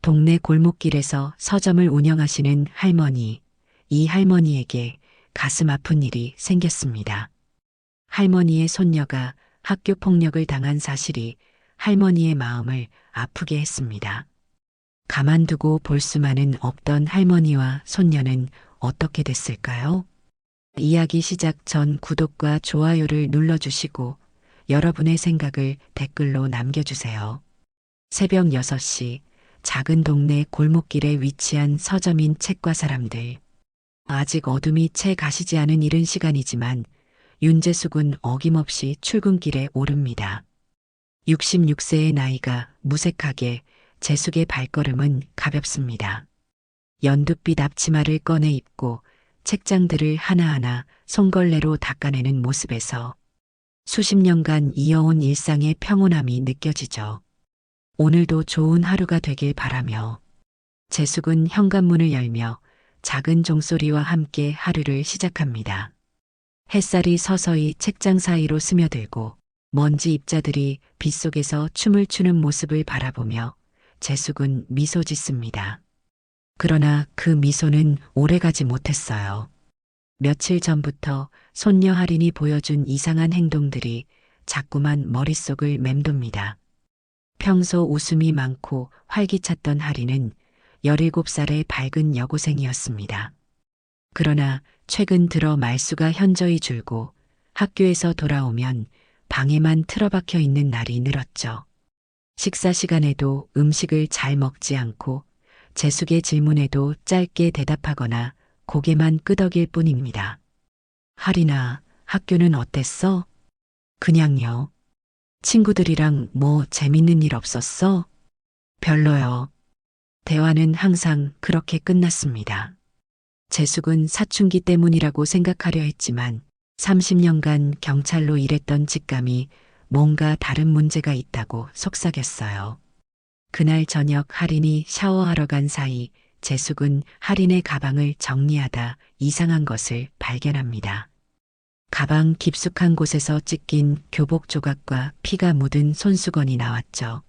동네 골목길에서 서점을 운영하시는 할머니. 이 할머니에게 가슴 아픈 일이 생겼습니다. 할머니의 손녀가 학교 폭력을 당한 사실이 할머니의 마음을 아프게 했습니다. 가만두고 볼 수만은 없던 할머니와 손녀는 어떻게 됐을까요? 이야기 시작 전 구독과 좋아요를 눌러주시고 여러분의 생각을 댓글로 남겨주세요. 새벽 6시 작은 동네 골목길에 위치한 서점인 책과 사람들. 아직 어둠이 채 가시지 않은 이른 시간이지만 윤재숙은 어김없이 출근길에 오릅니다. 66세의 나이가 무색하게 재숙의 발걸음은 가볍습니다. 연두빛 앞치마를 꺼내 입고 책장들을 하나하나 손걸레로 닦아내는 모습에서 수십 년간 이어온 일상의 평온함이 느껴지죠. 오늘도 좋은 하루가 되길 바라며 재숙은 현관문을 열며 작은 종소리와 함께 하루를 시작합니다. 햇살이 서서히 책장 사이로 스며들고 먼지 입자들이 빗속에서 춤을 추는 모습을 바라보며 재숙은 미소 짓습니다. 그러나 그 미소는 오래가지 못했어요. 며칠 전부터 손녀 할인이 보여준 이상한 행동들이 자꾸만 머릿속을 맴돕니다. 평소 웃음이 많고 활기찼던 할인은 17살의 밝은 여고생이었습니다. 그러나 최근 들어 말수가 현저히 줄고 학교에서 돌아오면 방에만 틀어박혀 있는 날이 늘었죠. 식사 시간에도 음식을 잘 먹지 않고 재숙의 질문에도 짧게 대답하거나 고개만 끄덕일 뿐입니다. 할인아, 학교는 어땠어? 그냥요. 친구들이랑 뭐 재밌는 일 없었어? 별로요. 대화는 항상 그렇게 끝났습니다. 재숙은 사춘기 때문이라고 생각하려 했지만 30년간 경찰로 일했던 직감이 뭔가 다른 문제가 있다고 속삭였어요. 그날 저녁 할인이 샤워하러 간 사이 재숙은 할인의 가방을 정리하다 이상한 것을 발견합니다. 가방 깊숙한 곳에서 찢긴 교복 조각과 피가 묻은 손수건이 나왔죠.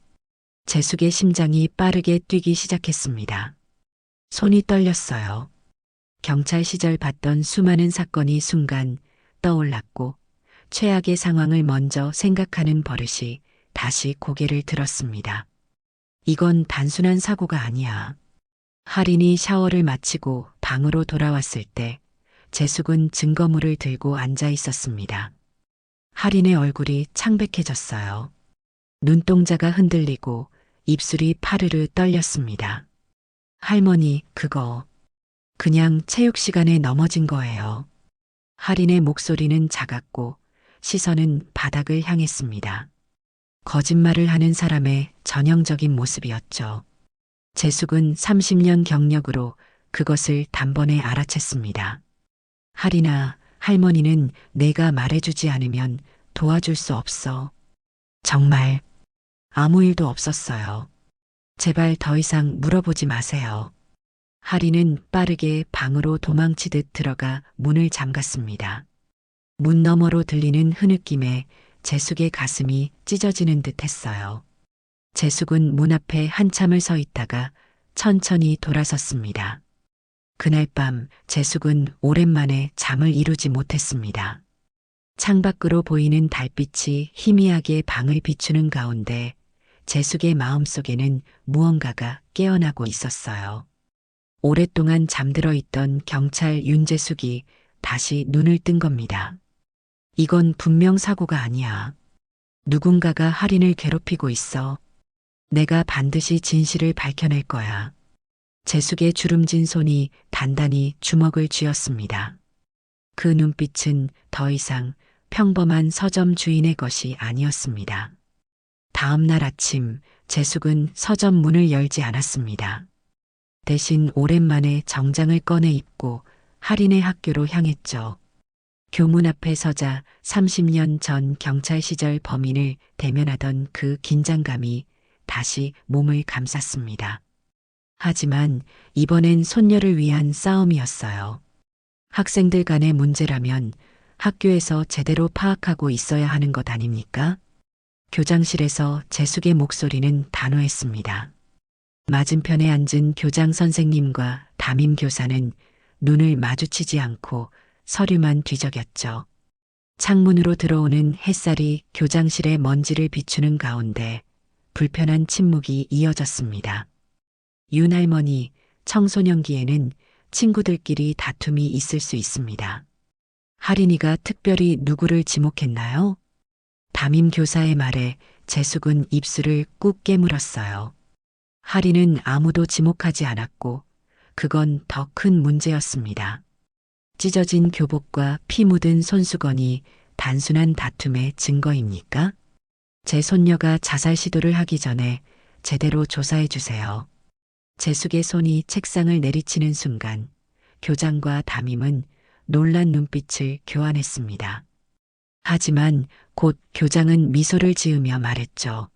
재숙의 심장이 빠르게 뛰기 시작했습니다. 손이 떨렸어요. 경찰 시절 봤던 수많은 사건이 순간 떠올랐고 최악의 상황을 먼저 생각하는 버릇이 다시 고개를 들었습니다. 이건 단순한 사고가 아니야. 할인이 샤워를 마치고 방으로 돌아왔을 때 재숙은 증거물을 들고 앉아 있었습니다. 할인의 얼굴이 창백해졌어요. 눈동자가 흔들리고 입술이 파르르 떨렸습니다. 할머니, 그거 그냥 체육 시간에 넘어진 거예요. 할인의 목소리는 작았고 시선은 바닥을 향했습니다. 거짓말을 하는 사람의 전형적인 모습이었죠. 재숙은 30년 경력으로 그것을 단번에 알아챘습니다. 할인아, 할머니는 내가 말해주지 않으면 도와줄 수 없어. 정말 아무 일도 없었어요. 제발 더 이상 물어보지 마세요. 할인은 빠르게 방으로 도망치듯 들어가 문을 잠갔습니다. 문 너머로 들리는 흐느낌에 재숙의 가슴이 찢어지는 듯 했어요. 재숙은 문 앞에 한참을 서 있다가 천천히 돌아섰습니다. 그날 밤 재숙은 오랜만에 잠을 이루지 못했습니다. 창밖으로 보이는 달빛이 희미하게 방을 비추는 가운데 재숙의 마음속에는 무언가가 깨어나고 있었어요. 오랫동안 잠들어 있던 경찰 윤재숙이 다시 눈을 뜬 겁니다. 이건 분명 사고가 아니야. 누군가가 할인을 괴롭히고 있어. 내가 반드시 진실을 밝혀낼 거야. 재숙의 주름진 손이 단단히 주먹을 쥐었습니다. 그 눈빛은 더 이상 평범한 서점 주인의 것이 아니었습니다. 다음 날 아침 재숙은 서점 문을 열지 않았습니다. 대신 오랜만에 정장을 꺼내 입고 할인의 학교로 향했죠. 교문 앞에 서자 30년 전 경찰 시절 범인을 대면하던 그 긴장감이 다시 몸을 감쌌습니다. 하지만 이번엔 손녀를 위한 싸움이었어요. 학생들 간의 문제라면 학교에서 제대로 파악하고 있어야 하는 것 아닙니까? 교장실에서 재숙의 목소리는 단호했습니다. 맞은편에 앉은 교장 선생님과 담임 교사는 눈을 마주치지 않고 서류만 뒤적였죠. 창문으로 들어오는 햇살이 교장실의 먼지를 비추는 가운데 불편한 침묵이 이어졌습니다. 윤 할머니, 청소년기에는 친구들끼리 다툼이 있을 수 있습니다. 할인이가 특별히 누구를 지목했나요? 담임 교사의 말에 재숙은 입술을 꾹 깨물었어요. 할인은 아무도 지목하지 않았고 그건 더 큰 문제였습니다. 찢어진 교복과 피 묻은 손수건이 단순한 다툼의 증거입니까? 제 손녀가 자살 시도를 하기 전에 제대로 조사해 주세요. 재숙의 손이 책상을 내리치는 순간 교장과 담임은 놀란 눈빛을 교환했습니다. 하지만 곧 교장은 미소를 지으며 말했죠.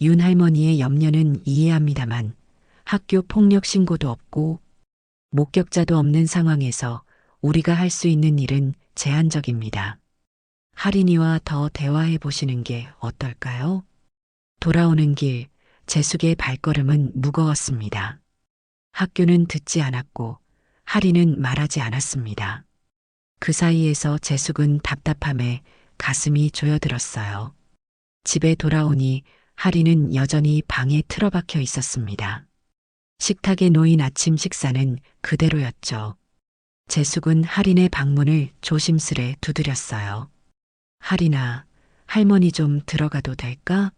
윤 할머니의 염려는 이해합니다만 학교 폭력 신고도 없고 목격자도 없는 상황에서 우리가 할 수 있는 일은 제한적입니다. 할인이와 더 대화해 보시는 게 어떨까요? 돌아오는 길, 재숙의 발걸음은 무거웠습니다. 학교는 듣지 않았고 할인은 말하지 않았습니다. 그 사이에서 재숙은 답답함에 가슴이 조여들었어요. 집에 돌아오니 할인은 여전히 방에 틀어박혀 있었습니다. 식탁에 놓인 아침 식사는 그대로였죠. 재숙은 할인의 방문을 조심스레 두드렸어요. 할인아, 할머니 좀 들어가도 될까?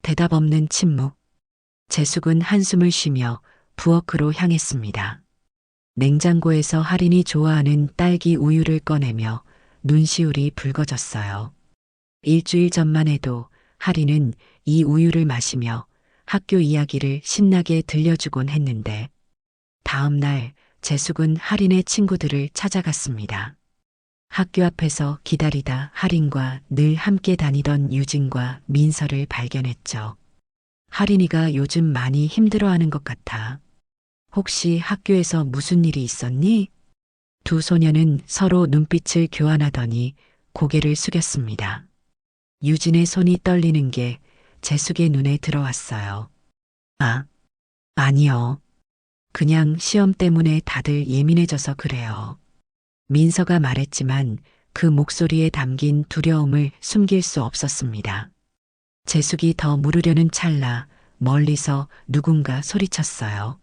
대답 없는 침묵. 재숙은 한숨을 쉬며 부엌으로 향했습니다. 냉장고에서 할인이 좋아하는 딸기 우유를 꺼내며 눈시울이 붉어졌어요. 일주일 전만 해도 할인은 이 우유를 마시며 학교 이야기를 신나게 들려주곤 했는데 다음 날 재숙은 할인의 친구들을 찾아갔습니다. 학교 앞에서 기다리다 할인과 늘 함께 다니던 유진과 민서를 발견했죠. 할인이가 요즘 많이 힘들어하는 것 같아. 혹시 학교에서 무슨 일이 있었니? 두 소녀는 서로 눈빛을 교환하더니 고개를 숙였습니다. 유진의 손이 떨리는 게 재숙의 눈에 들어왔어요. 아, 아니요. 그냥 시험 때문에 다들 예민해져서 그래요. 민서가 말했지만 그 목소리에 담긴 두려움을 숨길 수 없었습니다. 재숙이 더 물으려는 찰나 멀리서 누군가 소리쳤어요.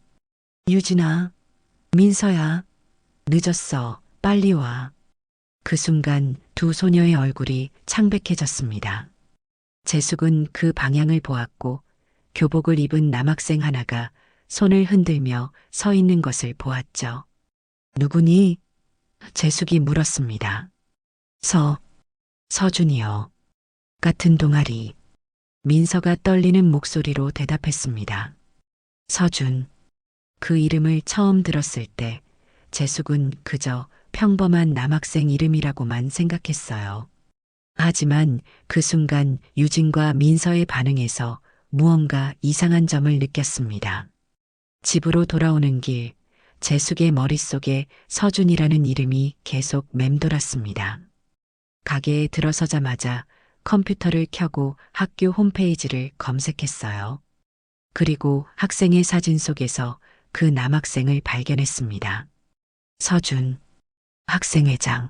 유진아, 민서야, 늦었어. 빨리 와. 그 순간 두 소녀의 얼굴이 창백해졌습니다. 재숙은 그 방향을 보았고 교복을 입은 남학생 하나가 손을 흔들며 서 있는 것을 보았죠. 누구니? 재숙이 물었습니다. 서준이요. 같은 동아리. 민서가 떨리는 목소리로 대답했습니다. 서준. 그 이름을 처음 들었을 때 재숙은 그저 평범한 남학생 이름이라고만 생각했어요. 하지만 그 순간 유진과 민서의 반응에서 무언가 이상한 점을 느꼈습니다. 집으로 돌아오는 길, 재숙의 머릿속에 서준이라는 이름이 계속 맴돌았습니다. 가게에 들어서자마자 컴퓨터를 켜고 학교 홈페이지를 검색했어요. 그리고 학생의 사진 속에서 그 남학생을 발견했습니다. 서준, 학생회장.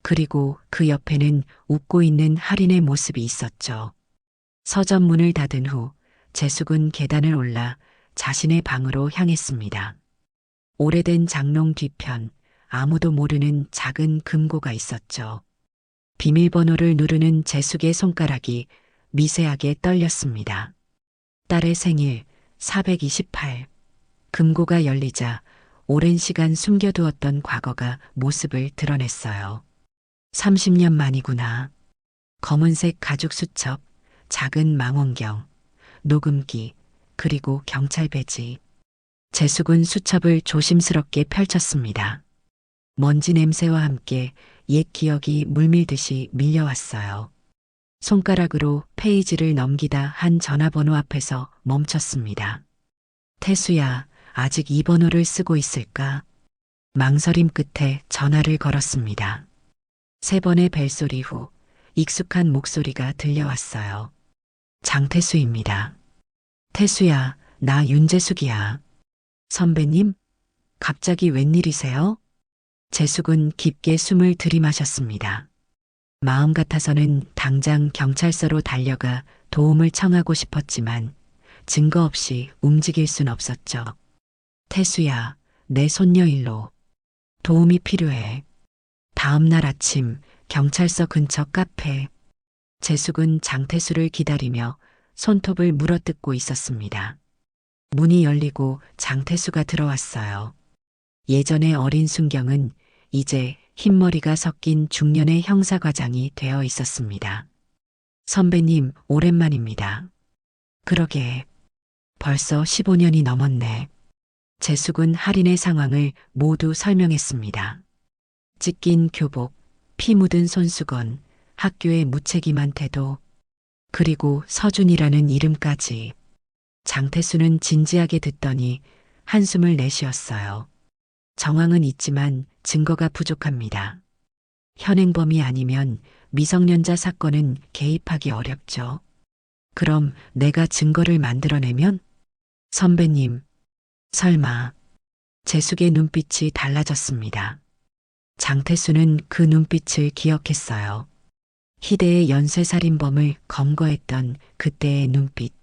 그리고 그 옆에는 웃고 있는 할인의 모습이 있었죠. 서점 문을 닫은 후 재숙은 계단을 올라 자신의 방으로 향했습니다. 오래된 장롱 뒤편 아무도 모르는 작은 금고가 있었죠. 비밀번호를 누르는 재숙의 손가락이 미세하게 떨렸습니다. 딸의 생일 428. 금고가 열리자 오랜 시간 숨겨두었던 과거가 모습을 드러냈어요. 30년 만이구나. 검은색 가죽 수첩, 작은 망원경, 녹음기, 그리고 경찰 배지. 재숙은 수첩을 조심스럽게 펼쳤습니다. 먼지 냄새와 함께 옛 기억이 물밀듯이 밀려왔어요. 손가락으로 페이지를 넘기다 한 전화번호 앞에서 멈췄습니다. 태수야, 아직 이 번호를 쓰고 있을까? 망설임 끝에 전화를 걸었습니다. 3번의 벨소리 후 익숙한 목소리가 들려왔어요. 장태수입니다. 태수야, 나 윤재숙이야. 선배님, 갑자기 웬일이세요? 재숙은 깊게 숨을 들이마셨습니다. 마음 같아서는 당장 경찰서로 달려가 도움을 청하고 싶었지만 증거 없이 움직일 순 없었죠. 태수야, 내 손녀 일로. 도움이 필요해. 다음 날 아침 경찰서 근처 카페. 재숙은 장태수를 기다리며 손톱을 물어뜯고 있었습니다. 문이 열리고 장태수가 들어왔어요. 예전의 어린 순경은 이제 흰머리가 섞인 중년의 형사과장이 되어 있었습니다. 선배님, 오랜만입니다. 그러게, 벌써 15년이 넘었네. 재숙은 할인의 상황을 모두 설명했습니다. 찢긴 교복, 피 묻은 손수건, 학교의 무책임한 태도, 그리고 서준이라는 이름까지. 장태수는 진지하게 듣더니 한숨을 내쉬었어요. 정황은 있지만 증거가 부족합니다. 현행범이 아니면 미성년자 사건은 개입하기 어렵죠. 그럼 내가 증거를 만들어내면? 선배님, 설마. 재숙의 눈빛이 달라졌습니다. 장태수는 그 눈빛을 기억했어요. 희대의 연쇄살인범을 검거했던 그때의 눈빛.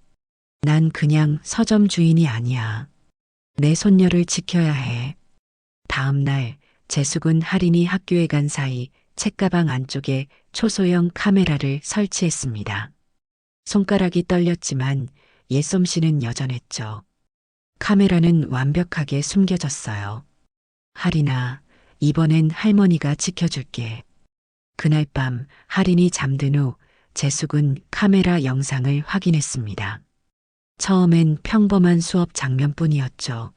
난 그냥 서점 주인이 아니야. 내 손녀를 지켜야 해. 다음 날 재숙은 할인이 학교에 간 사이 책가방 안쪽에 초소형 카메라를 설치했습니다. 손가락이 떨렸지만 옛솜씨는 여전했죠. 카메라는 완벽하게 숨겨졌어요. 할인아, 이번엔 할머니가 지켜줄게. 그날 밤 할인이 잠든 후 재숙은 카메라 영상을 확인했습니다. 처음엔 평범한 수업 장면뿐이었죠.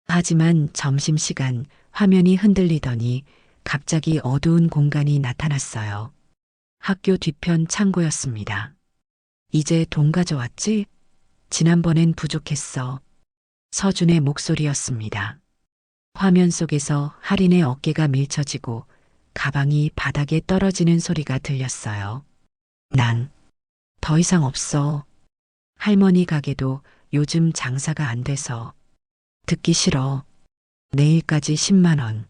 하지만 점심시간 화면이 흔들리더니 갑자기 어두운 공간이 나타났어요. 학교 뒤편 창고였습니다. 이제 돈 가져왔지? 지난번엔 부족했어. 서준의 목소리였습니다. 화면 속에서 할인의 어깨가 밀쳐지고 가방이 바닥에 떨어지는 소리가 들렸어요. 난 더 이상 없어. 할머니 가게도 요즘 장사가 안 돼서. 듣기 싫어. 내일까지 10만 원.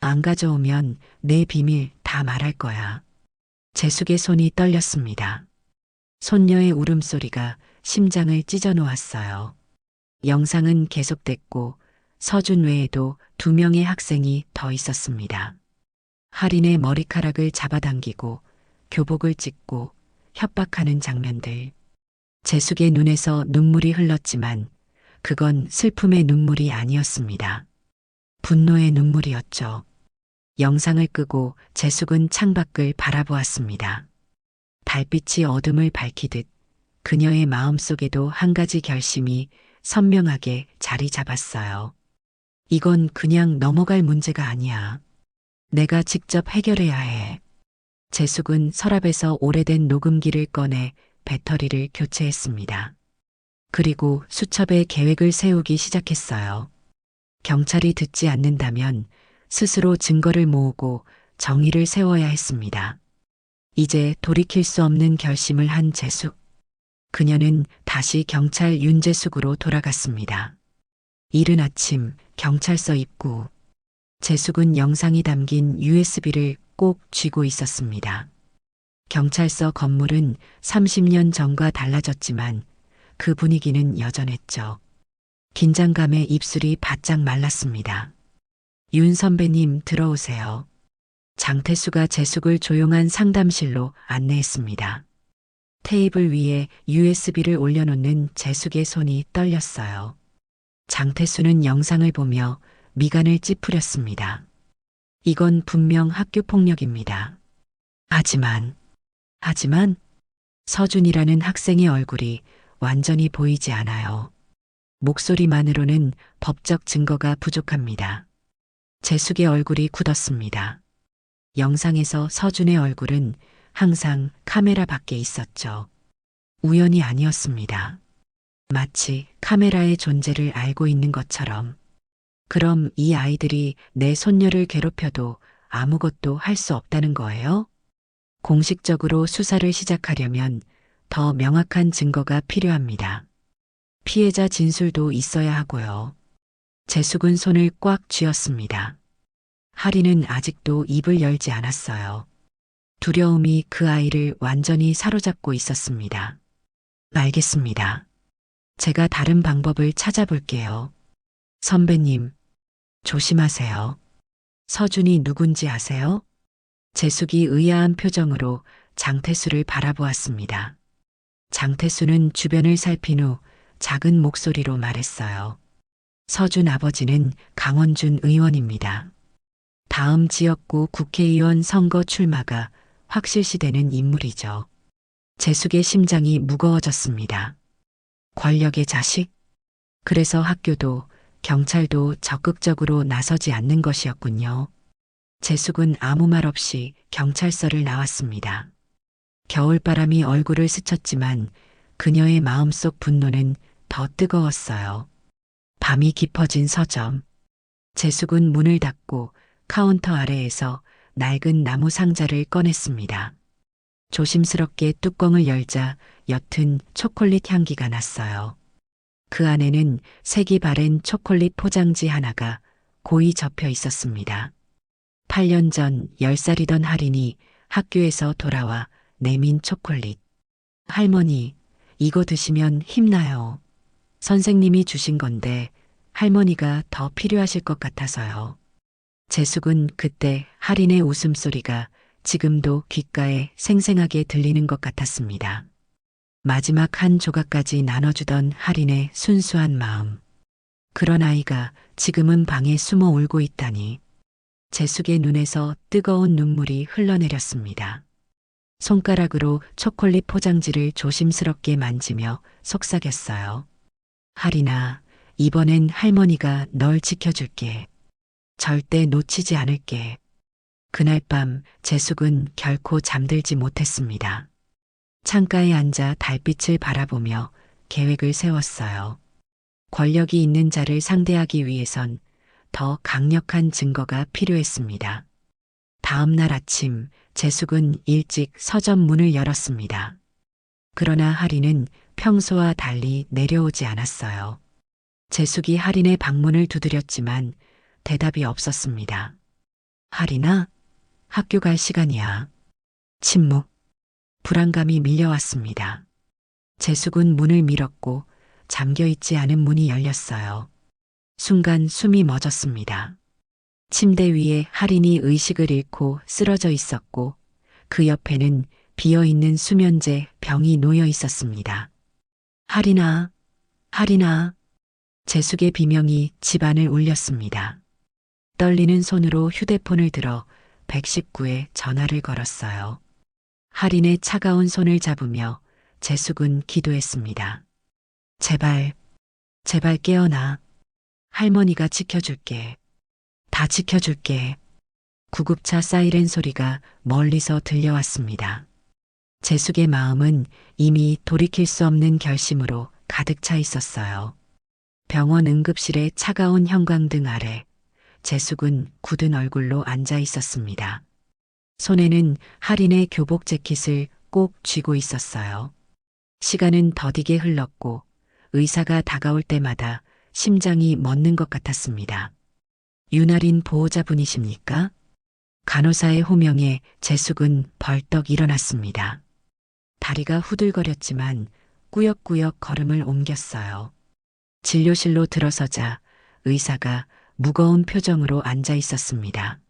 안 가져오면 내 비밀 다 말할 거야. 재숙의 손이 떨렸습니다. 손녀의 울음소리가 심장을 찢어 놓았어요. 영상은 계속됐고 서준 외에도 2명의 학생이 더 있었습니다. 할인의 머리카락을 잡아당기고 교복을 찢고 협박하는 장면들. 재숙의 눈에서 눈물이 흘렀지만 그건 슬픔의 눈물이 아니었습니다. 분노의 눈물이었죠. 영상을 끄고 재숙은 창밖을 바라보았습니다. 달빛이 어둠을 밝히듯 그녀의 마음속에도 한 가지 결심이 선명하게 자리 잡았어요. 이건 그냥 넘어갈 문제가 아니야. 내가 직접 해결해야 해. 재숙은 서랍에서 오래된 녹음기를 꺼내 배터리를 교체했습니다. 그리고 수첩에 계획을 세우기 시작했어요. 경찰이 듣지 않는다면 스스로 증거를 모으고 정의를 세워야 했습니다. 이제 돌이킬 수 없는 결심을 한 재숙. 그녀는 다시 경찰 윤재숙으로 돌아갔습니다. 이른 아침 경찰서 입구. 재숙은 영상이 담긴 USB를 꼭 쥐고 있었습니다. 경찰서 건물은 30년 전과 달라졌지만 그 분위기는 여전했죠. 긴장감에 입술이 바짝 말랐습니다. 윤 선배님 들어오세요. 장태수가 재숙을 조용한 상담실로 안내했습니다. 테이블 위에 USB를 올려놓는 재숙의 손이 떨렸어요. 장태수는 영상을 보며 미간을 찌푸렸습니다. 이건 분명 학교폭력입니다. 하지만 서준이라는 학생의 얼굴이 완전히 보이지 않아요. 목소리만으로는 법적 증거가 부족합니다. 재숙의 얼굴이 굳었습니다. 영상에서 서준의 얼굴은 항상 카메라 밖에 있었죠. 우연이 아니었습니다. 마치 카메라의 존재를 알고 있는 것처럼. 그럼 이 아이들이 내 손녀를 괴롭혀도 아무것도 할 수 없다는 거예요? 공식적으로 수사를 시작하려면 더 명확한 증거가 필요합니다. 피해자 진술도 있어야 하고요. 재숙은 손을 꽉 쥐었습니다. 하리는 아직도 입을 열지 않았어요. 두려움이 그 아이를 완전히 사로잡고 있었습니다. 알겠습니다. 제가 다른 방법을 찾아볼게요. 선배님, 조심하세요. 서준이 누군지 아세요? 재숙이 의아한 표정으로 장태수를 바라보았습니다. 장태수는 주변을 살핀 후 작은 목소리로 말했어요. 서준 아버지는 강원준 의원입니다. 다음 지역구 국회의원 선거 출마가 확실시되는 인물이죠. 재숙의 심장이 무거워졌습니다. 권력의 자식? 그래서 학교도 경찰도 적극적으로 나서지 않는 것이었군요. 재숙은 아무 말 없이 경찰서를 나왔습니다. 겨울바람이 얼굴을 스쳤지만 그녀의 마음속 분노는 더 뜨거웠어요. 밤이 깊어진 서점. 재숙은 문을 닫고 카운터 아래에서 낡은 나무 상자를 꺼냈습니다. 조심스럽게 뚜껑을 열자 옅은 초콜릿 향기가 났어요. 그 안에는 색이 바랜 초콜릿 포장지 하나가 고이 접혀 있었습니다. 8년 전 10살이던 할인이 학교에서 돌아와 내민 초콜릿. 할머니, 이거 드시면 힘나요. 선생님이 주신 건데 할머니가 더 필요하실 것 같아서요. 재숙은 그때 할인의 웃음소리가 지금도 귓가에 생생하게 들리는 것 같았습니다. 마지막 한 조각까지 나눠주던 할인의 순수한 마음. 그런 아이가 지금은 방에 숨어 울고 있다니. 재숙의 눈에서 뜨거운 눈물이 흘러내렸습니다. 손가락으로 초콜릿 포장지를 조심스럽게 만지며 속삭였어요. 할인아, 이번엔 할머니가 널 지켜줄게. 절대 놓치지 않을게. 그날 밤 재숙은 결코 잠들지 못했습니다. 창가에 앉아 달빛을 바라보며 계획을 세웠어요. 권력이 있는 자를 상대하기 위해선 더 강력한 증거가 필요했습니다. 다음 날 아침 재숙은 일찍 서점 문을 열었습니다. 그러나 할인은 평소와 달리 내려오지 않았어요. 재숙이 할인의 방문을 두드렸지만 대답이 없었습니다. 할인아, 학교 갈 시간이야. 침묵, 불안감이 밀려왔습니다. 재숙은 문을 밀었고 잠겨있지 않은 문이 열렸어요. 순간 숨이 멎었습니다. 침대 위에 할인이 의식을 잃고 쓰러져 있었고 그 옆에는 비어있는 수면제 병이 놓여 있었습니다. 할인아, 할인아. 재숙의 비명이 집안을 울렸습니다. 떨리는 손으로 휴대폰을 들어 119에 전화를 걸었어요. 할인의 차가운 손을 잡으며 재숙은 기도했습니다. 제발, 제발 깨어나. 할머니가 지켜줄게. 다 지켜줄게. 구급차 사이렌 소리가 멀리서 들려왔습니다. 재숙의 마음은 이미 돌이킬 수 없는 결심으로 가득 차 있었어요. 병원 응급실의 차가운 형광등 아래 재숙은 굳은 얼굴로 앉아 있었습니다. 손에는 할인의 교복 재킷을 꼭 쥐고 있었어요. 시간은 더디게 흘렀고 의사가 다가올 때마다 심장이 멎는 것 같았습니다. 윤아린 보호자분이십니까? 간호사의 호명에 재숙은 벌떡 일어났습니다. 다리가 후들거렸지만 꾸역꾸역 걸음을 옮겼어요. 진료실로 들어서자 의사가 무거운 표정으로 앉아 있었습니다.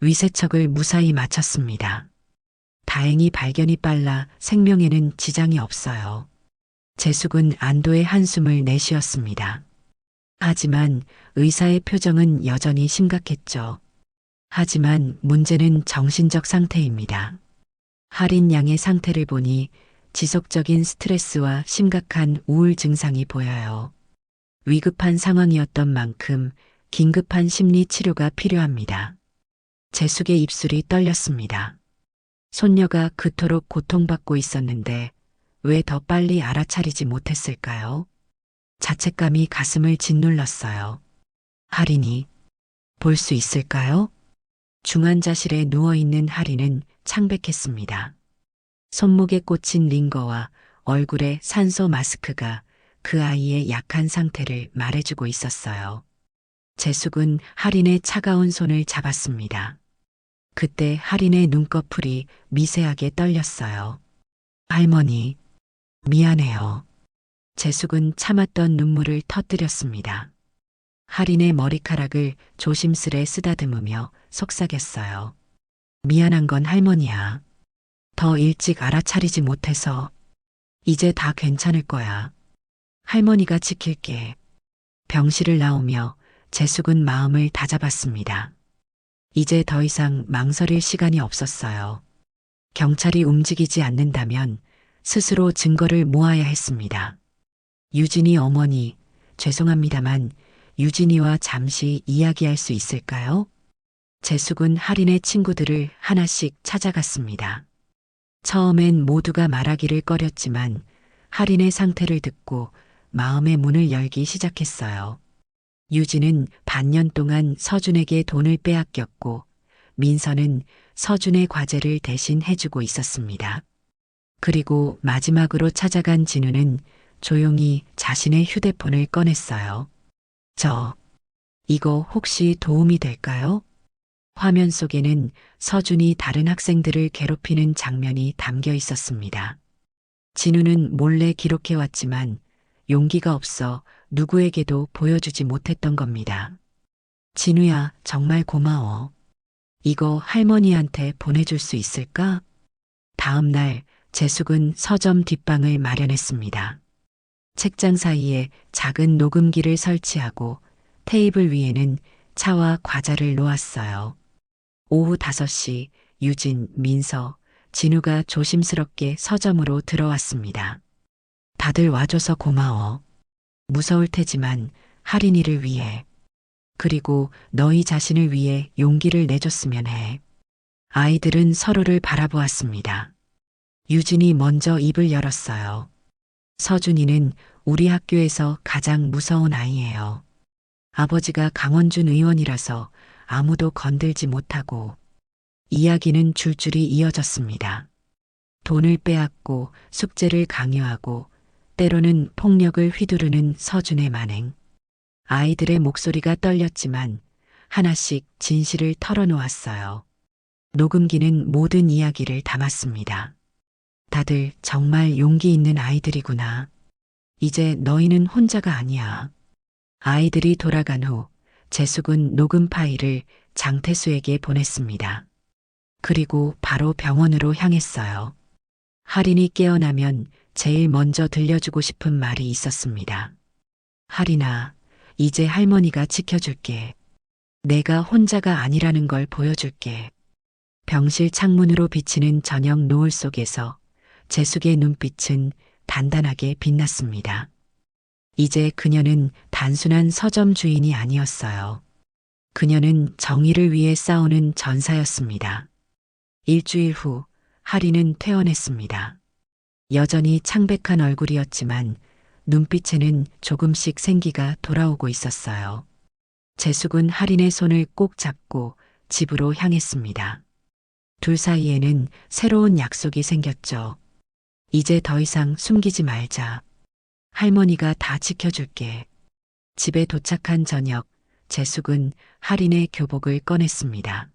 위세척을 무사히 마쳤습니다. 다행히 발견이 빨라 생명에는 지장이 없어요. 재숙은 안도의 한숨을 내쉬었습니다. 하지만 의사의 표정은 여전히 심각했죠. 하지만 문제는 정신적 상태입니다. 할인 양의 상태를 보니 지속적인 스트레스와 심각한 우울 증상이 보여요. 위급한 상황이었던 만큼 긴급한 심리 치료가 필요합니다. 재숙의 입술이 떨렸습니다. 손녀가 그토록 고통받고 있었는데 왜 더 빨리 알아차리지 못했을까요? 자책감이 가슴을 짓눌렀어요. 할인이 볼 수 있을까요? 중환자실에 누워있는 할인은 창백했습니다. 손목에 꽂힌 링거와 얼굴에 산소 마스크가 그 아이의 약한 상태를 말해주고 있었어요. 재숙은 할인의 차가운 손을 잡았습니다. 그때 할인의 눈꺼풀이 미세하게 떨렸어요. 할머니, 미안해요. 재숙은 참았던 눈물을 터뜨렸습니다. 할인의 머리카락을 조심스레 쓰다듬으며 속삭였어요. 미안한 건 할머니야. 더 일찍 알아차리지 못해서. 이제 다 괜찮을 거야. 할머니가 지킬게. 병실을 나오며 재숙은 마음을 다잡았습니다. 이제 더 이상 망설일 시간이 없었어요. 경찰이 움직이지 않는다면 스스로 증거를 모아야 했습니다. 유진이 어머니, 죄송합니다만 유진이와 잠시 이야기할 수 있을까요? 재숙은 할인의 친구들을 하나씩 찾아갔습니다. 처음엔 모두가 말하기를 꺼렸지만 할인의 상태를 듣고 마음의 문을 열기 시작했어요. 유진은 반년 동안 서준에게 돈을 빼앗겼고 민서는 서준의 과제를 대신 해주고 있었습니다. 그리고 마지막으로 찾아간 진우는 조용히 자신의 휴대폰을 꺼냈어요. 이거 혹시 도움이 될까요? 화면 속에는 서준이 다른 학생들을 괴롭히는 장면이 담겨 있었습니다. 진우는 몰래 기록해왔지만 용기가 없어 누구에게도 보여주지 못했던 겁니다. 진우야, 정말 고마워. 이거 할머니한테 보내줄 수 있을까? 다음 날 재숙은 서점 뒷방을 마련했습니다. 책장 사이에 작은 녹음기를 설치하고 테이블 위에는 차와 과자를 놓았어요. 오후 5시 유진, 민서, 진우가 조심스럽게 서점으로 들어왔습니다. 다들 와줘서 고마워. 무서울 테지만 할인이를 위해, 그리고 너희 자신을 위해 용기를 내줬으면 해. 아이들은 서로를 바라보았습니다. 유진이 먼저 입을 열었어요. 서준이는 우리 학교에서 가장 무서운 아이예요. 아버지가 강원준 의원이라서 아무도 건들지 못하고. 이야기는 줄줄이 이어졌습니다. 돈을 빼앗고 숙제를 강요하고 때로는 폭력을 휘두르는 서준의 만행. 아이들의 목소리가 떨렸지만 하나씩 진실을 털어놓았어요. 녹음기는 모든 이야기를 담았습니다. 다들 정말 용기 있는 아이들이구나. 이제 너희는 혼자가 아니야. 아이들이 돌아간 후 재숙은 녹음 파일을 장태수에게 보냈습니다. 그리고 바로 병원으로 향했어요. 할인이 깨어나면 제일 먼저 들려주고 싶은 말이 있었습니다. 할인아, 이제 할머니가 지켜줄게. 내가 혼자가 아니라는 걸 보여줄게. 병실 창문으로 비치는 저녁 노을 속에서 재숙의 눈빛은 단단하게 빛났습니다. 이제 그녀는 단순한 서점 주인이 아니었어요. 그녀는 정의를 위해 싸우는 전사였습니다. 일주일 후 할인은 퇴원했습니다. 여전히 창백한 얼굴이었지만 눈빛에는 조금씩 생기가 돌아오고 있었어요. 재숙은 할인의 손을 꼭 잡고 집으로 향했습니다. 둘 사이에는 새로운 약속이 생겼죠. 이제 더 이상 숨기지 말자. 할머니가 다 지켜줄게. 집에 도착한 저녁, 재숙은 할인의 교복을 꺼냈습니다.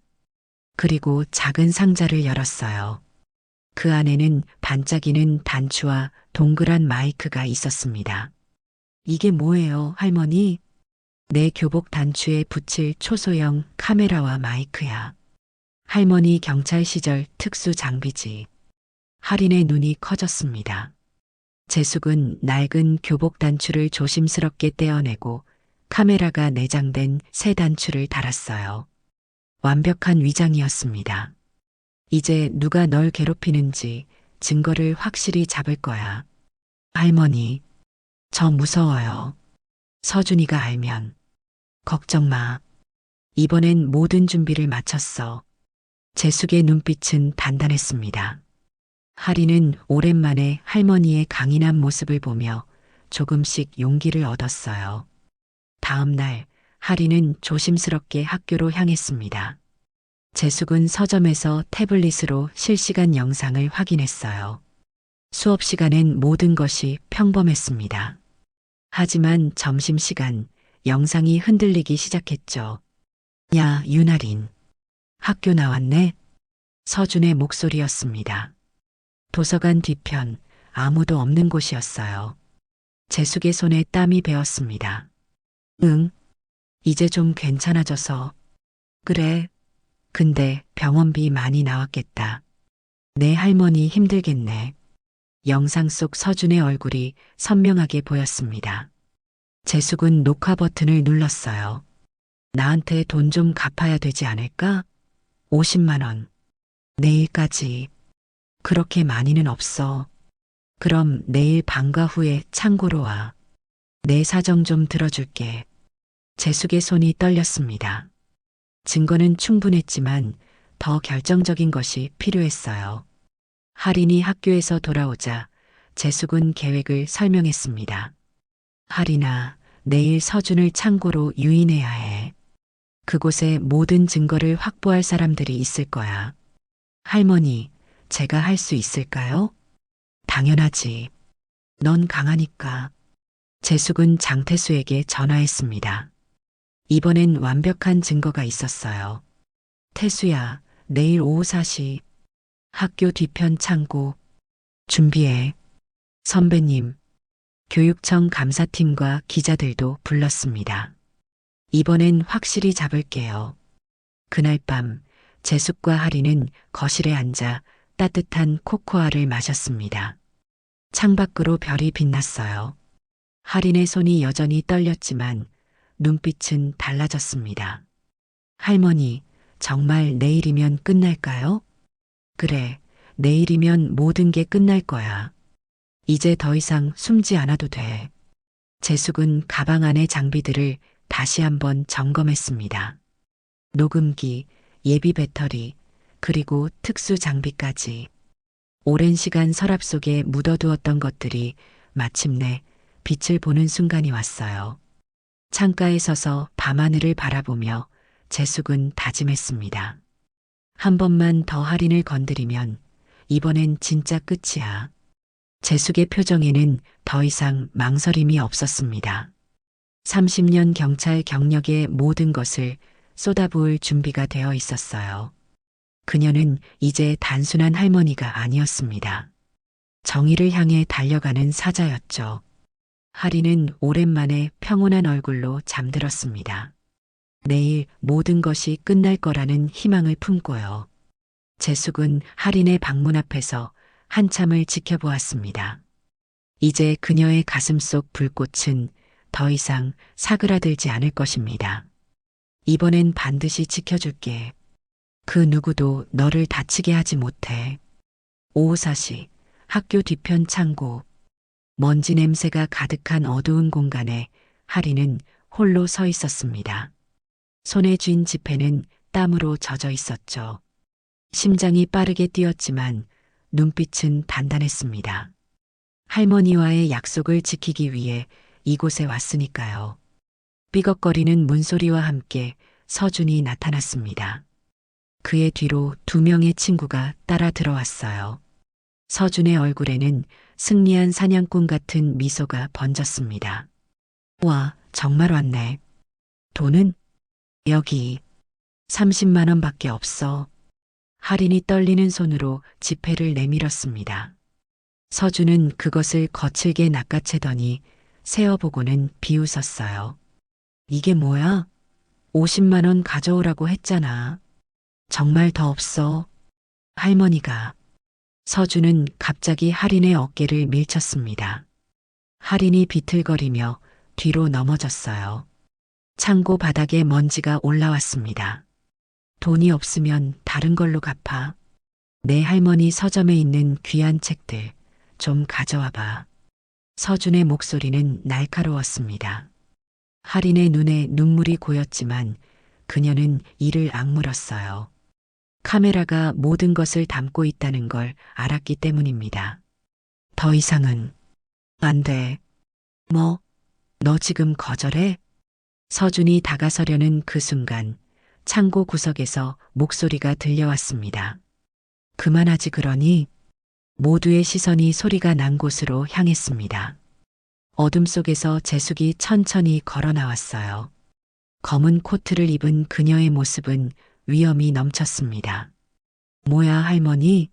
그리고 작은 상자를 열었어요. 그 안에는 반짝이는 단추와 동그란 마이크가 있었습니다. 이게 뭐예요, 할머니? 내 교복 단추에 붙일 초소형 카메라와 마이크야. 할머니 경찰 시절 특수 장비지. 할인의 눈이 커졌습니다. 재숙은 낡은 교복 단추를 조심스럽게 떼어내고 카메라가 내장된 새 단추를 달았어요. 완벽한 위장이었습니다. 이제 누가 널 괴롭히는지 증거를 확실히 잡을 거야. 할머니, 저 무서워요. 서준이가 알면. 걱정 마. 이번엔 모든 준비를 마쳤어. 재숙의 눈빛은 단단했습니다. 할인은 오랜만에 할머니의 강인한 모습을 보며 조금씩 용기를 얻었어요. 다음 날 할인은 조심스럽게 학교로 향했습니다. 재숙은 서점에서 태블릿으로 실시간 영상을 확인했어요. 수업 시간엔 모든 것이 평범했습니다. 하지만 점심시간 영상이 흔들리기 시작했죠. 야, 윤아린. 학교 나왔네? 서준의 목소리였습니다. 도서관 뒤편 아무도 없는 곳이었어요. 재숙의 손에 땀이 배었습니다. 응, 이제 좀 괜찮아져서. 그래. 근데 병원비 많이 나왔겠다. 내 할머니 힘들겠네. 영상 속 서준의 얼굴이 선명하게 보였습니다. 재숙은 녹화 버튼을 눌렀어요. 나한테 돈 좀 갚아야 되지 않을까? 50만 원. 내일까지. 그렇게 많이는 없어. 그럼 내일 방과 후에 창고로 와. 내 사정 좀 들어줄게. 재숙의 손이 떨렸습니다. 증거는 충분했지만 더 결정적인 것이 필요했어요. 할인이 학교에서 돌아오자 재숙은 계획을 설명했습니다. 할인아, 내일 서준을 창고로 유인해야 해. 그곳에 모든 증거를 확보할 사람들이 있을 거야. 할머니, 제가 할 수 있을까요? 당연하지. 넌 강하니까. 재숙은 장태수에게 전화했습니다. 이번엔 완벽한 증거가 있었어요. 태수야, 내일 오후 4시 학교 뒤편 창고 준비해. 선배님, 교육청 감사팀과 기자들도 불렀습니다. 이번엔 확실히 잡을게요. 그날 밤 재숙과 하리는 거실에 앉아 따뜻한 코코아를 마셨습니다. 창밖으로 별이 빛났어요. 하린의 손이 여전히 떨렸지만 눈빛은 달라졌습니다. 할머니, 정말 내일이면 끝날까요? 그래, 내일이면 모든 게 끝날 거야. 이제 더 이상 숨지 않아도 돼. 재숙은 가방 안의 장비들을 다시 한번 점검했습니다. 녹음기, 예비 배터리, 그리고 특수 장비까지. 오랜 시간 서랍 속에 묻어두었던 것들이 마침내 빛을 보는 순간이 왔어요. 창가에 서서 밤하늘을 바라보며 재숙은 다짐했습니다. 한 번만 더 할인을 건드리면 이번엔 진짜 끝이야. 재숙의 표정에는 더 이상 망설임이 없었습니다. 30년 경찰 경력의 모든 것을 쏟아부을 준비가 되어 있었어요. 그녀는 이제 단순한 할머니가 아니었습니다. 정의를 향해 달려가는 사자였죠. 하리는 오랜만에 평온한 얼굴로 잠들었습니다. 내일 모든 것이 끝날 거라는 희망을 품고요. 재숙은 하린의 방문 앞에서 한참을 지켜보았습니다. 이제 그녀의 가슴 속 불꽃은 더 이상 사그라들지 않을 것입니다. 이번엔 반드시 지켜줄게. 그 누구도 너를 다치게 하지 못해. 오후 4시 학교 뒤편 창고. 먼지 냄새가 가득한 어두운 공간에 하리는 홀로 서 있었습니다. 손에 쥔 지폐는 땀으로 젖어 있었죠. 심장이 빠르게 뛰었지만 눈빛은 단단했습니다. 할머니와의 약속을 지키기 위해 이곳에 왔으니까요. 삐걱거리는 문소리와 함께 서준이 나타났습니다. 그의 뒤로 2명의 친구가 따라 들어왔어요. 서준의 얼굴에는 승리한 사냥꾼 같은 미소가 번졌습니다. 와, 정말 왔네. 돈은? 여기 30만 원밖에 없어. 할인이 떨리는 손으로 지폐를 내밀었습니다. 서준은 그것을 거칠게 낚아채더니 세어보고는 비웃었어요. 이게 뭐야? 50만 원 가져오라고 했잖아. 정말 더 없어. 할머니가. 서준은 갑자기 할인의 어깨를 밀쳤습니다. 할인이 비틀거리며 뒤로 넘어졌어요. 창고 바닥에 먼지가 올라왔습니다. 돈이 없으면 다른 걸로 갚아. 내 할머니 서점에 있는 귀한 책들 좀 가져와 봐. 서준의 목소리는 날카로웠습니다. 할인의 눈에 눈물이 고였지만 그녀는 이를 악물었어요. 카메라가 모든 것을 담고 있다는 걸 알았기 때문입니다. 더 이상은 안 돼. 뭐? 너 지금 거절해? 서준이 다가서려는 그 순간 창고 구석에서 목소리가 들려왔습니다. 그만하지 그러니? 모두의 시선이 소리가 난 곳으로 향했습니다. 어둠 속에서 재숙이 천천히 걸어 나왔어요. 검은 코트를 입은 그녀의 모습은 위험이 넘쳤습니다. 뭐야, 할머니?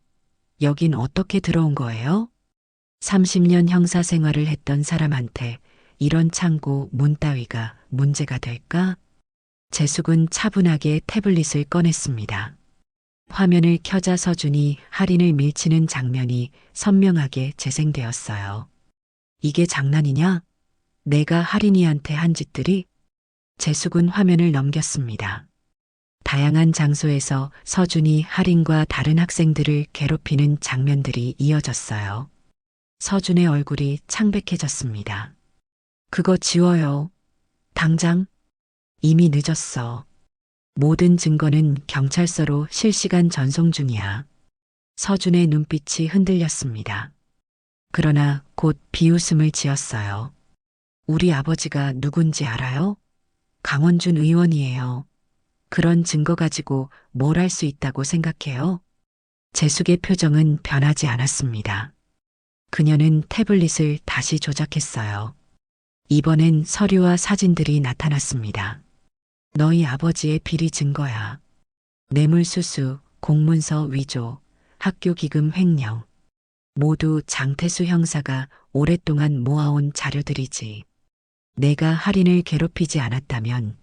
여긴 어떻게 들어온 거예요? 30년 형사 생활을 했던 사람한테 이런 창고 문 따위가 문제가 될까? 재숙은 차분하게 태블릿을 꺼냈습니다. 화면을 켜자 서준이 할인을 밀치는 장면이 선명하게 재생되었어요. 이게 장난이냐? 내가 할인이한테 한 짓들이? 재숙은 화면을 넘겼습니다. 다양한 장소에서 서준이 할인과 다른 학생들을 괴롭히는 장면들이 이어졌어요. 서준의 얼굴이 창백해졌습니다. 그거 지워요. 당장. 이미 늦었어. 모든 증거는 경찰서로 실시간 전송 중이야. 서준의 눈빛이 흔들렸습니다. 그러나 곧 비웃음을 지었어요. 우리 아버지가 누군지 알아요? 강원준 의원이에요. 그런 증거 가지고 뭘 할 수 있다고 생각해요? 재숙의 표정은 변하지 않았습니다. 그녀는 태블릿을 다시 조작했어요. 이번엔 서류와 사진들이 나타났습니다. 너희 아버지의 비리 증거야. 뇌물수수, 공문서 위조, 학교 기금 횡령. 모두 장태수 형사가 오랫동안 모아온 자료들이지. 내가 할인을 괴롭히지 않았다면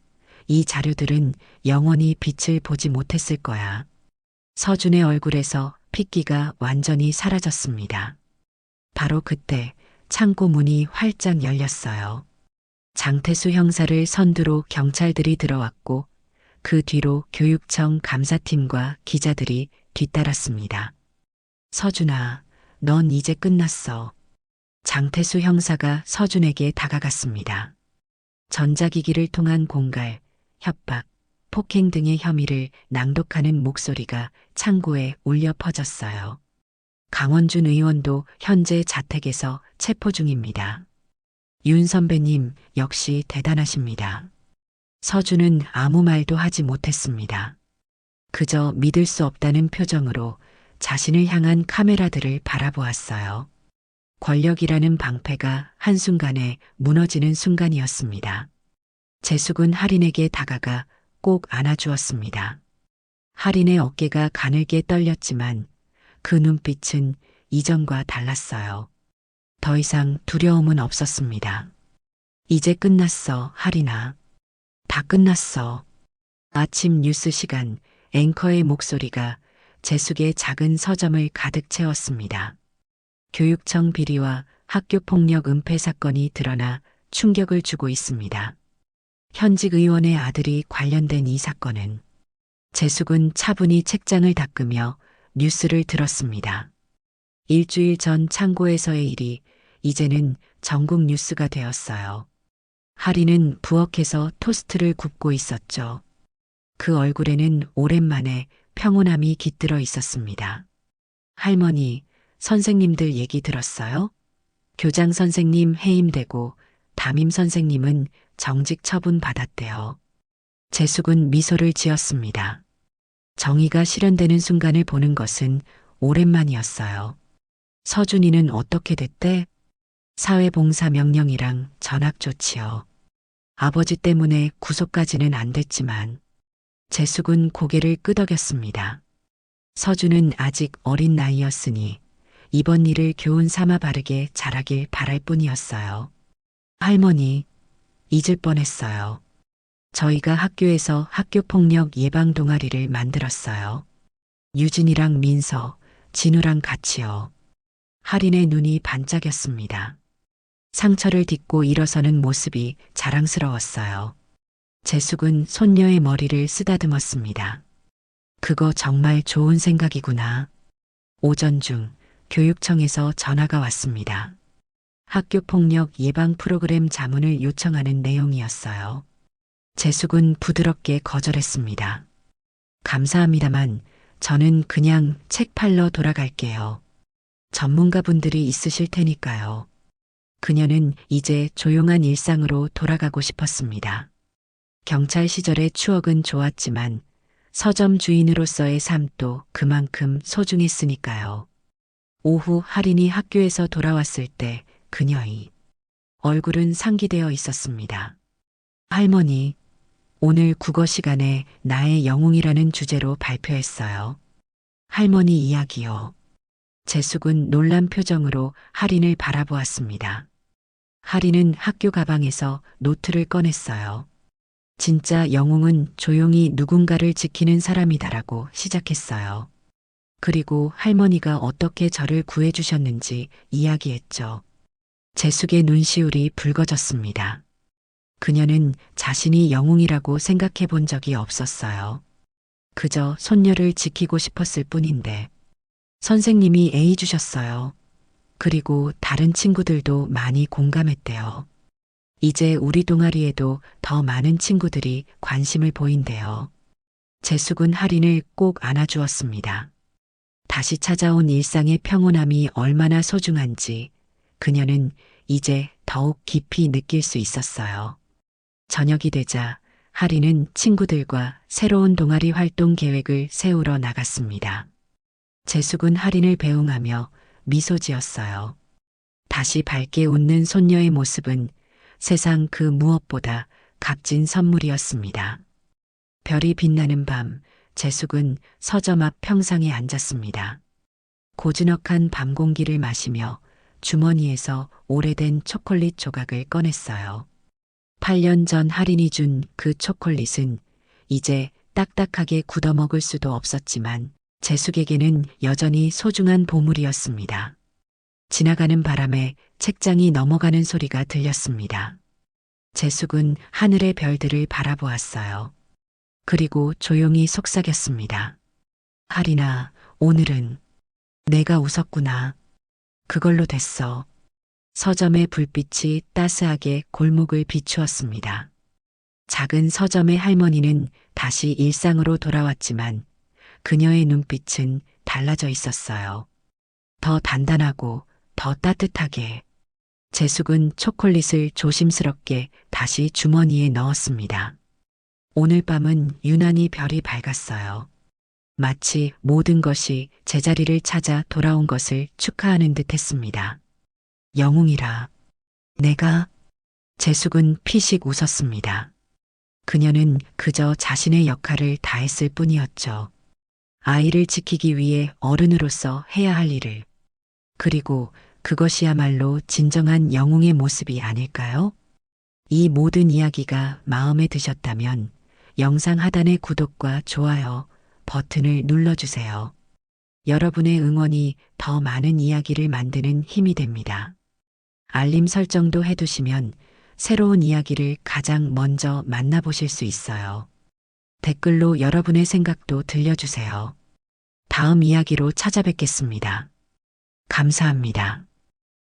이 자료들은 영원히 빛을 보지 못했을 거야. 서준의 얼굴에서 핏기가 완전히 사라졌습니다. 바로 그때 창고 문이 활짝 열렸어요. 장태수 형사를 선두로 경찰들이 들어왔고 그 뒤로 교육청 감사팀과 기자들이 뒤따랐습니다. 서준아, 넌 이제 끝났어. 장태수 형사가 서준에게 다가갔습니다. 전자기기를 통한 공갈, 협박, 폭행 등의 혐의를 낭독하는 목소리가 창고에 울려 퍼졌어요. 강원준 의원도 현재 자택에서 체포 중입니다. 윤 선배님 역시 대단하십니다. 서준은 아무 말도 하지 못했습니다. 그저 믿을 수 없다는 표정으로 자신을 향한 카메라들을 바라보았어요. 권력이라는 방패가 한순간에 무너지는 순간이었습니다. 재숙은 할인에게 다가가 꼭 안아주었습니다. 할인의 어깨가 가늘게 떨렸지만 그 눈빛은 이전과 달랐어요. 더 이상 두려움은 없었습니다. 이제 끝났어, 할인아. 다 끝났어. 아침 뉴스 시간 앵커의 목소리가 재숙의 작은 서점을 가득 채웠습니다. 교육청 비리와 학교폭력 은폐 사건이 드러나 충격을 주고 있습니다. 현직 의원의 아들이 관련된 이 사건은 재숙은 차분히 책장을 닦으며 뉴스를 들었습니다. 일주일 전 창고에서의 일이 이제는 전국 뉴스가 되었어요. 할인은 부엌에서 토스트를 굽고 있었죠. 그 얼굴에는 오랜만에 평온함이 깃들어 있었습니다. 할머니, 선생님들 얘기 들었어요? 교장 선생님 해임되고 담임 선생님은 정직 처분 받았대요. 재숙은 미소를 지었습니다. 정의가 실현되는 순간을 보는 것은 오랜만이었어요. 서준이는 어떻게 됐대? 사회봉사 명령이랑 전학 조치요. 아버지 때문에 구속까지는 안 됐지만 재숙은 고개를 끄덕였습니다. 서준은 아직 어린 나이였으니 이번 일을 교훈 삼아 바르게 자라길 바랄 뿐이었어요. 할머니, 잊을 뻔했어요. 저희가 학교에서 학교폭력 예방 동아리를 만들었어요. 유진이랑 민서, 진우랑 같이요. 할인의 눈이 반짝였습니다. 상처를 딛고 일어서는 모습이 자랑스러웠어요. 재숙은 손녀의 머리를 쓰다듬었습니다. 그거 정말 좋은 생각이구나. 오전 중 교육청에서 전화가 왔습니다. 학교폭력 예방 프로그램 자문을 요청하는 내용이었어요. 재숙은 부드럽게 거절했습니다. 감사합니다만 저는 그냥 책 팔러 돌아갈게요. 전문가분들이 있으실 테니까요. 그녀는 이제 조용한 일상으로 돌아가고 싶었습니다. 경찰 시절의 추억은 좋았지만 서점 주인으로서의 삶도 그만큼 소중했으니까요. 오후 할인이 학교에서 돌아왔을 때 그녀의 얼굴은 상기되어 있었습니다. 할머니, 오늘 국어 시간에 나의 영웅이라는 주제로 발표했어요. 할머니 이야기요. 재숙은 놀란 표정으로 할인을 바라보았습니다. 할인은 학교 가방에서 노트를 꺼냈어요. 진짜 영웅은 조용히 누군가를 지키는 사람이다라고 시작했어요. 그리고 할머니가 어떻게 저를 구해주셨는지 이야기했죠. 재숙의 눈시울이 붉어졌습니다. 그녀는 자신이 영웅이라고 생각해 본 적이 없었어요. 그저 손녀를 지키고 싶었을 뿐인데. 선생님이 A 주셨어요. 그리고 다른 친구들도 많이 공감했대요. 이제 우리 동아리에도 더 많은 친구들이 관심을 보인대요. 재숙은 할인을 꼭 안아주었습니다. 다시 찾아온 일상의 평온함이 얼마나 소중한지 그녀는 이제 더욱 깊이 느낄 수 있었어요. 저녁이 되자 할인은 친구들과 새로운 동아리 활동 계획을 세우러 나갔습니다. 재숙은 할인을 배웅하며 미소 지었어요. 다시 밝게 웃는 손녀의 모습은 세상 그 무엇보다 값진 선물이었습니다. 별이 빛나는 밤, 재숙은 서점 앞 평상에 앉았습니다. 고즈넉한 밤 공기를 마시며 주머니에서 오래된 초콜릿 조각을 꺼냈어요. 8년 전 할인이 준 그 초콜릿은 이제 딱딱하게 굳어먹을 수도 없었지만 재숙에게는 여전히 소중한 보물이었습니다. 지나가는 바람에 책장이 넘어가는 소리가 들렸습니다. 재숙은 하늘의 별들을 바라보았어요. 그리고 조용히 속삭였습니다. 할인아, 오늘은 내가 웃었구나. 그걸로 됐어. 서점의 불빛이 따스하게 골목을 비추었습니다. 작은 서점의 할머니는 다시 일상으로 돌아왔지만 그녀의 눈빛은 달라져 있었어요. 더 단단하고 더 따뜻하게. 재숙은 초콜릿을 조심스럽게 다시 주머니에 넣었습니다. 오늘 밤은 유난히 별이 밝았어요. 마치 모든 것이 제자리를 찾아 돌아온 것을 축하하는 듯 했습니다. 영웅이라. 내가. 재숙은 피식 웃었습니다. 그녀는 그저 자신의 역할을 다했을 뿐이었죠. 아이를 지키기 위해 어른으로서 해야 할 일을. 그리고 그것이야말로 진정한 영웅의 모습이 아닐까요? 이 모든 이야기가 마음에 드셨다면 영상 하단의 구독과 좋아요 버튼을 눌러주세요. 여러분의 응원이 더 많은 이야기를 만드는 힘이 됩니다. 알림 설정도 해두시면 새로운 이야기를 가장 먼저 만나보실 수 있어요. 댓글로 여러분의 생각도 들려주세요. 다음 이야기로 찾아뵙겠습니다. 감사합니다.